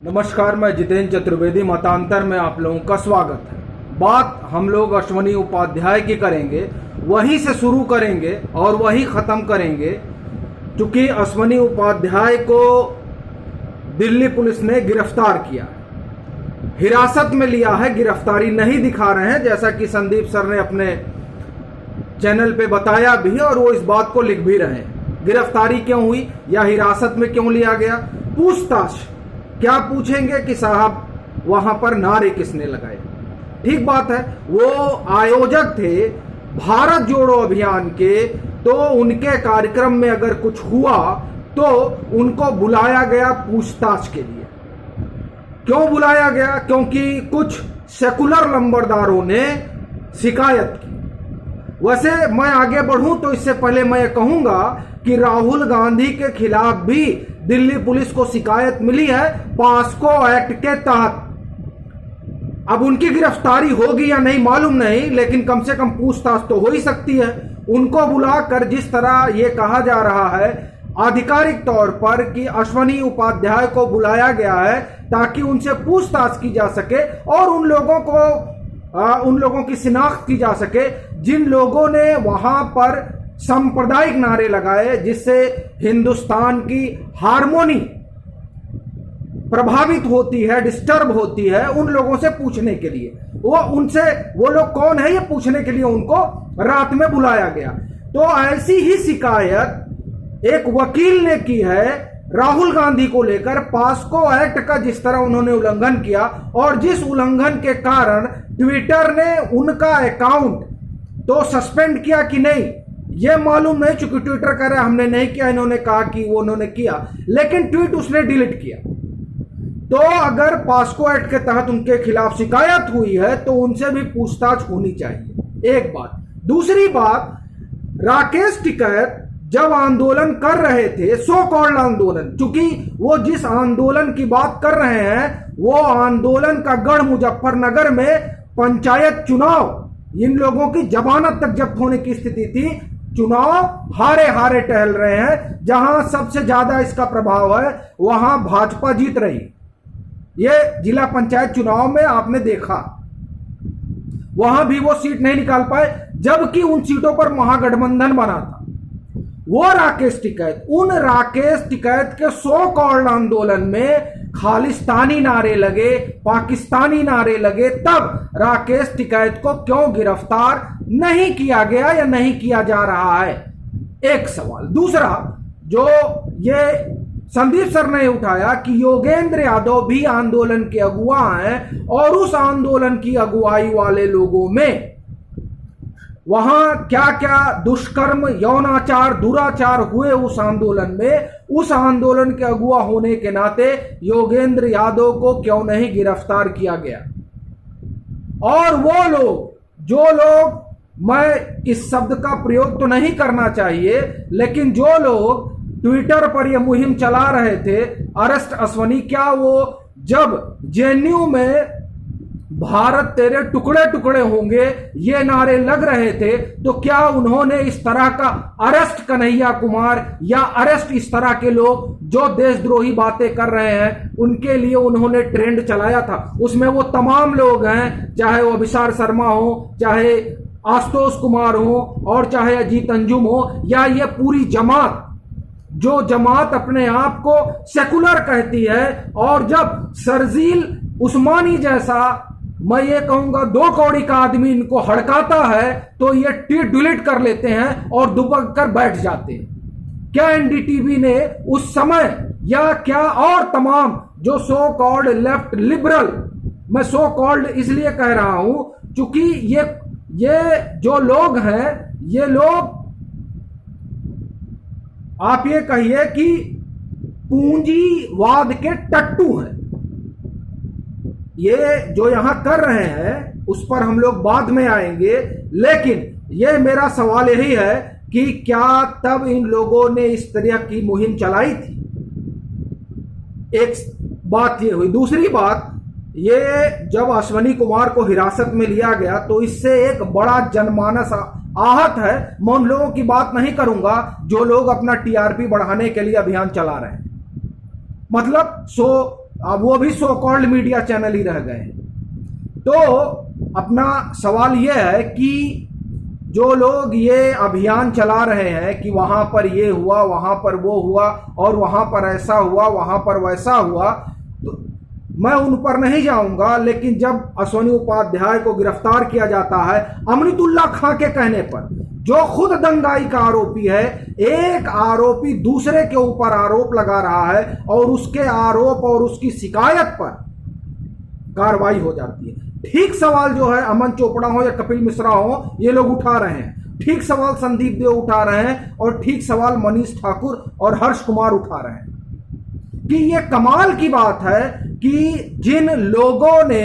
नमस्कार, मैं जितेंद्र चतुर्वेदी। मतांतर में आप लोगों का स्वागत है। बात हम लोग अश्वनी उपाध्याय की करेंगे, वहीं से शुरू करेंगे और वहीं ख़त्म करेंगे। क्योंकि अश्वनी उपाध्याय को दिल्ली पुलिस ने गिरफ्तार किया, हिरासत में लिया है। गिरफ्तारी नहीं दिखा रहे हैं, जैसा कि संदीप सर ने अपने चैनल पे बताया भी, और वो इस बात को लिख भी रहे हैं। गिरफ्तारी क्यों हुई या हिरासत में क्यों लिया गया? पूछताछ क्या पूछेंगे कि साहब वहां पर नारे किसने लगाए। ठीक बात है, वो आयोजक थे भारत जोड़ो अभियान के, तो उनके कार्यक्रम में अगर कुछ हुआ तो उनको बुलाया गया पूछताछ के लिए। क्यों बुलाया गया? क्योंकि कुछ सेकुलर लंबरदारों ने शिकायत की। वैसे मैं आगे बढ़ूं तो इससे पहले मैं कहूंगा कि राहुल गांधी के खिलाफ भी दिल्ली पुलिस को शिकायत मिली है पास्को एक्ट के तहत। अब उनकी गिरफ्तारी होगी या नहीं मालूम नहीं, लेकिन कम से कम पूछताछ तो हो ही सकती है। उनको बुलाकर जिस तरह ये कहा जा रहा है आधिकारिक तौर पर कि अश्वनी उपाध्याय को बुलाया गया है ताकि उनसे पूछताछ की जा सके और उन लोगों की शिनाख्त की जा सके जिन लोगों ने वहां पर सांप्रदायिक नारे लगाए, जिससे हिंदुस्तान की हार्मोनी प्रभावित होती है, डिस्टर्ब होती है। उन लोगों से पूछने के लिए वो लोग कौन है ये पूछने के लिए उनको रात में बुलाया गया। तो ऐसी ही शिकायत एक वकील ने की है राहुल गांधी को लेकर, पास्को एक्ट का जिस तरह उन्होंने उल्लंघन किया और जिस उल्लंघन के कारण ट्विटर ने उनका अकाउंट तो सस्पेंड किया कि नहीं ये मालूम नहीं, चूंकि ट्विटर कह रहा है हमने नहीं किया, इन्होंने कहा कि वो उन्होंने किया, लेकिन ट्वीट उसने डिलीट किया। तो अगर पास्को एक्ट के तहत उनके खिलाफ शिकायत हुई है तो उनसे भी पूछताछ होनी चाहिए, एक बात। दूसरी बात, राकेश टिकैत जब आंदोलन कर रहे थे, सो कॉल्ड आंदोलन, क्योंकि वो जिस आंदोलन की बात कर रहे हैं वो आंदोलन का गढ़ मुजफ्फरनगर में पंचायत चुनाव, इन लोगों की जमानत तक जब्त होने की स्थिति थी, चुनाव हारे हारे टहल रहे हैं। जहां सबसे ज्यादा इसका प्रभाव है वहां भाजपा जीत रही। ये जिला पंचायत चुनाव में आपने देखा, वहां भी वो सीट नहीं निकाल पाए, जबकि उन सीटों पर महागठबंधन बना था। वो राकेश टिकैत के सो कॉल्ड आंदोलन में खालिस्तानी नारे लगे, पाकिस्तानी नारे लगे, तब राकेश टिकैत को क्यों गिरफ्तार नहीं किया गया या नहीं किया जा रहा है? एक सवाल। दूसरा, जो ये संदीप सर ने उठाया कि योगेंद्र यादव भी आंदोलन के अगुवा हैं और उस आंदोलन की अगुवाई वाले लोगों में वहां क्या क्या दुष्कर्म, यौनाचार, दुराचार हुए उस आंदोलन में, उस आंदोलन के अगुवा होने के नाते योगेंद्र यादव को क्यों नहीं गिरफ्तार किया गया? और वो लोग, जो लोग, मैं इस शब्द का प्रयोग तो नहीं करना चाहिए, लेकिन जो लोग ट्विटर पर यह मुहिम चला रहे थे अरेस्ट अश्वनी, क्या वो जब जेएनयू में भारत तेरे टुकड़े टुकड़े होंगे ये नारे लग रहे थे, तो क्या उन्होंने इस तरह का अरेस्ट कन्हैया कुमार या अरेस्ट इस तरह के लोग जो देशद्रोही बातें कर रहे हैं उनके लिए उन्होंने ट्रेंड चलाया था? उसमें वो तमाम लोग हैं, चाहे वो अभिसार शर्मा हो, चाहे आशुतोष कुमार हो और चाहे अजीत अंजुम हो, या ये पूरी जमात, जो जमात अपने आप को सेकुलर कहती है, और जब शर्जील उस्मानी जैसा, मैं ये कहूंगा, 2 कौड़ी का आदमी इनको हड़काता है तो ये ट्वीट डिलीट कर लेते हैं और दुबक कर बैठ जाते हैं। क्या एनडीटीवी ने उस समय, या क्या और तमाम जो सो कॉल्ड लेफ्ट लिबरल, मैं सो कॉल्ड इसलिए कह रहा हूं क्योंकि ये जो लोग हैं, ये लोग, आप ये कहिए कि पूंजीवाद के टट्टू हैं। ये जो यहां कर रहे हैं उस पर हम लोग बाद में आएंगे, लेकिन ये मेरा सवाल यही है कि क्या तब इन लोगों ने इस तरह की मुहिम चलाई थी? एक बात ये हुई। दूसरी बात, ये जब अश्वनी कुमार को हिरासत में लिया गया तो इससे एक बड़ा जनमानस आहत है। मैं उन लोगों की बात नहीं करूंगा जो लोग अपना टीआरपी बढ़ाने के लिए अभियान चला रहे हैं। मतलब अब वो भी सो कॉल्ड मीडिया चैनल ही रह गए। तो अपना सवाल यह है कि जो लोग ये अभियान चला रहे हैं कि वहां पर ये हुआ, वहां पर वो हुआ, और वहां पर ऐसा हुआ, वहां पर वैसा हुआ, तो मैं उन पर नहीं जाऊंगा। लेकिन जब अश्विनी उपाध्याय को गिरफ्तार किया जाता है अमृतुल्लाह खां के कहने पर, जो खुद दंगाई का आरोपी है, एक आरोपी दूसरे के ऊपर आरोप लगा रहा है और उसके आरोप और उसकी शिकायत पर कार्रवाई हो जाती है। ठीक सवाल जो है अमन चोपड़ा हो या कपिल मिश्रा हो, ये लोग उठा रहे हैं। ठीक सवाल संदीप देव उठा रहे हैं और ठीक सवाल मनीष ठाकुर और हर्ष कुमार उठा रहे हैं। कि ये कमाल की बात है कि जिन लोगों ने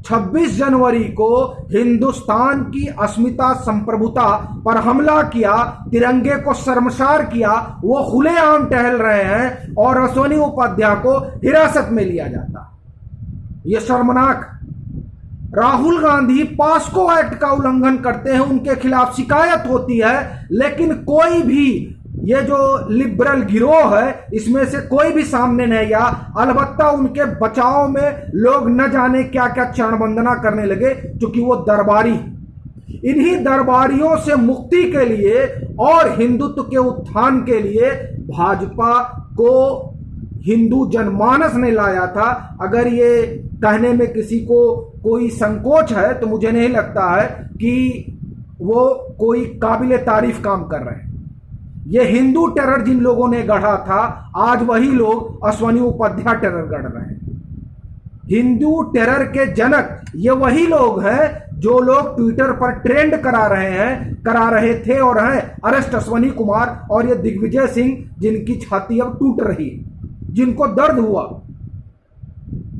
26 जनवरी को हिंदुस्तान की अस्मिता संप्रभुता पर हमला किया, तिरंगे को शर्मसार किया, वो खुलेआम टहल रहे हैं और अश्विनी उपाध्याय को हिरासत में लिया जाता। ये शर्मनाक। राहुल गांधी पास्को एक्ट का उल्लंघन करते हैं, उनके खिलाफ शिकायत होती है, लेकिन कोई भी ये जो लिबरल गिरोह है इसमें से कोई भी सामने नहीं आया। अलबत्ता उनके बचाव में लोग न जाने क्या क्या चरण वंदना करने लगे, क्योंकि वो दरबारी। इन्हीं दरबारियों से मुक्ति के लिए और हिंदुत्व के उत्थान के लिए भाजपा को हिंदू जनमानस ने लाया था। अगर ये कहने में किसी को कोई संकोच है तो मुझे नहीं लगता है कि वो कोई काबिले तारीफ काम कर रहे हैं। ये हिंदू टेरर जिन लोगों ने गढ़ा था, आज वही लोग अश्विनी उपाध्याय टेरर गढ़ रहे हैं। हिंदू टेरर के जनक ये वही लोग हैं जो लोग ट्विटर पर ट्रेंड करा रहे थे और हैं अरेस्ट अश्विनी कुमार और ये दिग्विजय सिंह, जिनकी छाती अब टूट रही है, जिनको दर्द हुआ।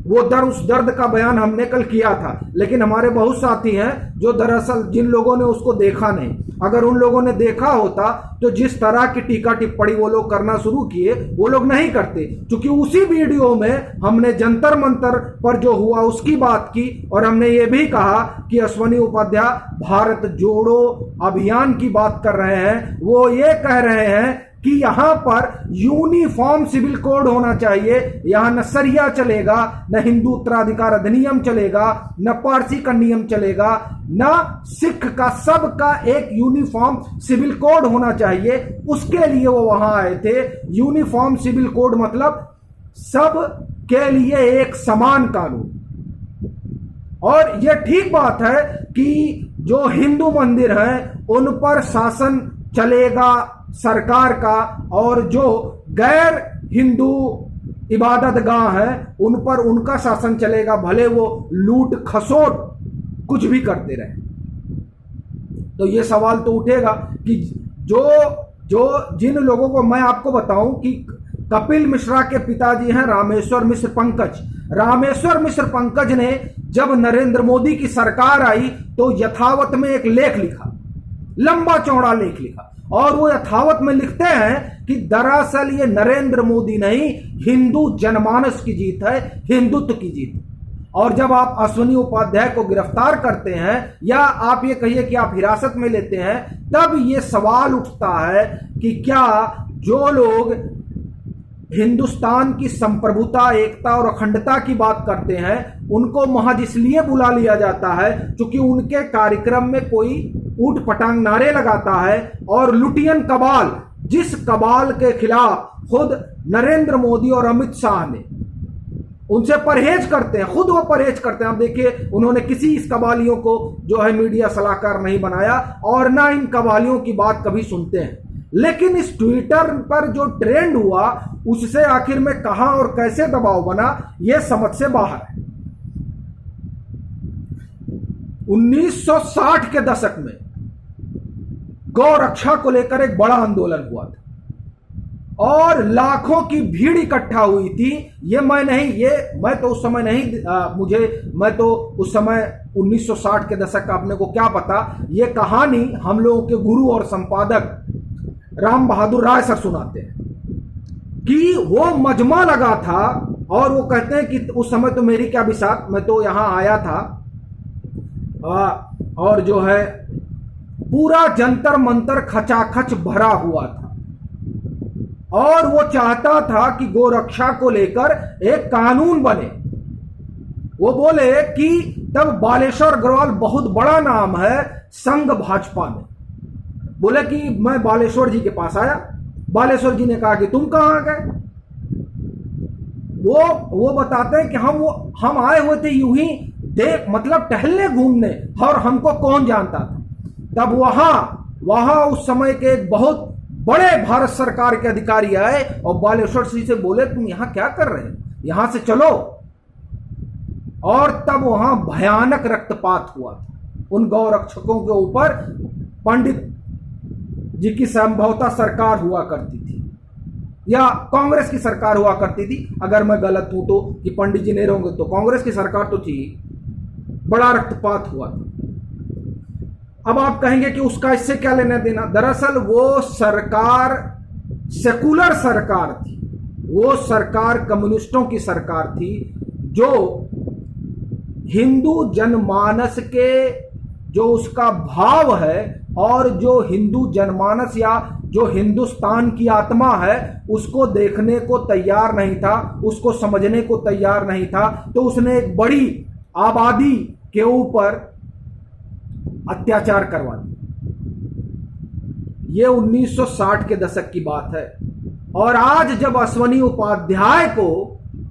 उस दर्द का बयान हमने कल किया था, लेकिन हमारे बहुत साथी हैं जो दरअसल जिन लोगों ने उसको देखा नहीं। अगर उन लोगों ने देखा होता तो जिस तरह की टीका टिप्पणी वो लोग करना शुरू किए वो लोग नहीं करते, क्योंकि उसी वीडियो में हमने जंतर मंतर पर जो हुआ उसकी बात की और हमने ये भी कहा कि अश्विनी उपाध्याय भारत जोड़ो अभियान की बात कर रहे हैं। वो ये कह रहे हैं कि यहां पर यूनिफॉर्म सिविल कोड होना चाहिए, यहां न सरिया चलेगा, न हिंदू उत्तराधिकार अधिनियम चलेगा, न पारसी का नियम चलेगा, न सिख का, सबका एक यूनिफॉर्म सिविल कोड होना चाहिए। उसके लिए वो वहां आए थे। यूनिफॉर्म सिविल कोड मतलब सब के लिए एक समान कानून। और यह ठीक बात है कि जो हिंदू मंदिर हैं उन पर शासन चलेगा सरकार का, और जो गैर हिंदू इबादत गाह है उन पर उनका शासन चलेगा, भले वो लूट खसोट कुछ भी करते रहे। तो ये सवाल तो उठेगा कि जो जिन लोगों को मैं आपको बताऊं कि कपिल मिश्रा के पिताजी हैं रामेश्वर मिश्र पंकज। रामेश्वर मिश्र पंकज ने जब नरेंद्र मोदी की सरकार आई तो यथावत में एक लेख लिखा, लंबा चौड़ा लेख लिखा, और वो यथावत में लिखते हैं कि दरअसल ये नरेंद्र मोदी नहीं, हिंदू जनमानस की जीत है, हिंदुत्व की जीत। और जब आप अश्विनी उपाध्याय को गिरफ्तार करते हैं या आप ये कहिए कि आप हिरासत में लेते हैं, तब ये सवाल उठता है कि क्या जो लोग हिंदुस्तान की संप्रभुता, एकता और अखंडता की बात करते हैं उनको महज इसलिए बुला लिया जाता है क्योंकि उनके कार्यक्रम में कोई ऊट पटांग नारे लगाता है, और लुटियन कबाल, जिस कबाल के खिलाफ खुद नरेंद्र मोदी और अमित शाह ने उनसे परहेज करते हैं, खुद वो परहेज करते हैं। आप देखिए उन्होंने किसी इस कबालियों को जो है मीडिया सलाहकार नहीं बनाया और ना इन कबालियों की बात कभी सुनते हैं। लेकिन इस ट्विटर पर जो ट्रेंड हुआ उससे आखिर में कहां और कैसे दबाव बना यह समझ से बाहर है। 1960 के दशक में गौ रक्षा को लेकर एक बड़ा आंदोलन हुआ था और लाखों की भीड़ इकट्ठा हुई थी। मैं तो उस समय नहीं, मैं तो उस समय 1960 के दशक का अपने को क्या पता। ये कहानी हम लोगों के गुरु और संपादक राम बहादुर राय सर सुनाते हैं कि वो मजमा लगा था, और वो कहते हैं कि उस समय तो मेरी क्या बिसात, मैं तो यहां आया था और जो है पूरा जंतर मंतर खचाखच भरा हुआ था। और वो चाहता था कि गोरक्षा को लेकर एक कानून बने। वो बोले कि तब बालेश्वर अग्रवाल बहुत बड़ा नाम है संघ भाजपा में। बोले कि मैं बालेश्वर जी के पास आया, बालेश्वर जी ने कहा कि तुम कहां गए। वो बताते हैं कि हम आए हुए थे यूं ही देख, मतलब टहलने घूमने, और हमको कौन जानता था। तब वहां उस समय के एक बहुत बड़े भारत सरकार के अधिकारी आए और बालेश्वर सिंह से बोले तुम यहां क्या कर रहे हो, यहां से चलो। और तब वहां भयानक रक्तपात हुआ था उन गौरक्षकों के ऊपर। पंडित जी की संभवतः सरकार हुआ करती थी या कांग्रेस की सरकार हुआ करती थी, अगर मैं गलत हूं तो, कि पंडित जी नहीं होंगे तो कांग्रेस की सरकार तो थी। बड़ा रक्तपात हुआ था। अब आप कहेंगे कि उसका इससे क्या लेना देना। दरअसल वो सरकार सेकुलर सरकार थी, वो सरकार कम्युनिस्टों की सरकार थी जो हिंदू जनमानस के जो उसका भाव है और जो हिंदू जनमानस या जो हिंदुस्तान की आत्मा है उसको देखने को तैयार नहीं था, उसको समझने को तैयार नहीं था। तो उसने एक बड़ी आबादी के ऊपर अत्याचार करवा दिया। यह 1960 के दशक की बात है। और आज जब अश्वनी उपाध्याय को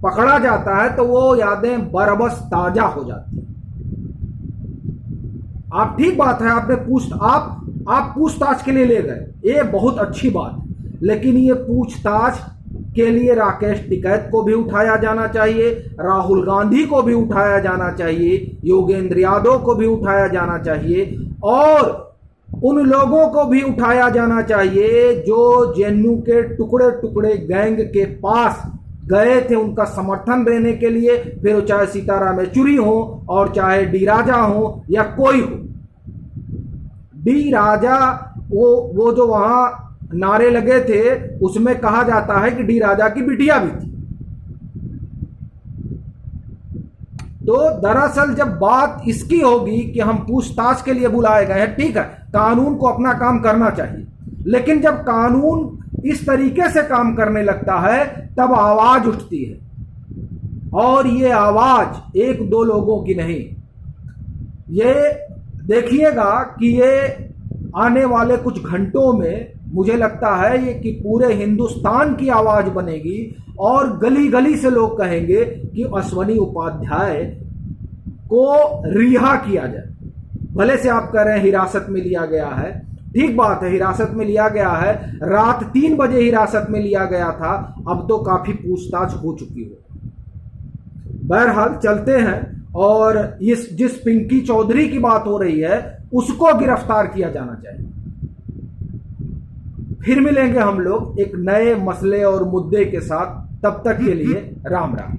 पकड़ा जाता है तो वो यादें बरबस ताजा हो जाती हैं। आप ठीक बात है, आप पूछताछ के लिए ले गए, ये बहुत अच्छी बात है, लेकिन ये पूछताछ के लिए राकेश टिकैत को भी उठाया जाना चाहिए, राहुल गांधी को भी उठाया जाना चाहिए, योगेंद्र यादव को भी उठाया जाना चाहिए, और उन लोगों को भी उठाया जाना चाहिए जो जेएनयू के टुकड़े टुकड़े गैंग के पास गए थे उनका समर्थन देने के लिए, फिर वो चाहे सीताराम येचुरी हो और चाहे डी राजा हो या कोई हो। डी राजा वो जो वहां नारे लगे थे उसमें कहा जाता है कि डी राजा की बिटिया भी थी। तो दरअसल जब बात इसकी होगी कि हम पूछताछ के लिए बुलाए गए हैं, ठीक है, कानून को अपना काम करना चाहिए, लेकिन जब कानून इस तरीके से काम करने लगता है तब आवाज उठती है। और ये आवाज एक दो लोगों की नहीं, ये देखिएगा कि ये आने वाले कुछ घंटों में मुझे लगता है ये कि पूरे हिंदुस्तान की आवाज बनेगी और गली गली से लोग कहेंगे कि अश्वनी उपाध्याय को रिहा किया जाए। भले से आप कह रहे हैं हिरासत में लिया गया है, ठीक बात है, हिरासत में लिया गया है, रात 3 बजे हिरासत में लिया गया था, अब तो काफी पूछताछ हो चुकी हो। बहरहाल चलते हैं, और इस जिस पिंकी चौधरी की बात हो रही है उसको गिरफ्तार किया जाना चाहिए। फिर मिलेंगे हम लोग एक नए मसले और मुद्दे के साथ, तब तक के लिए राम राम।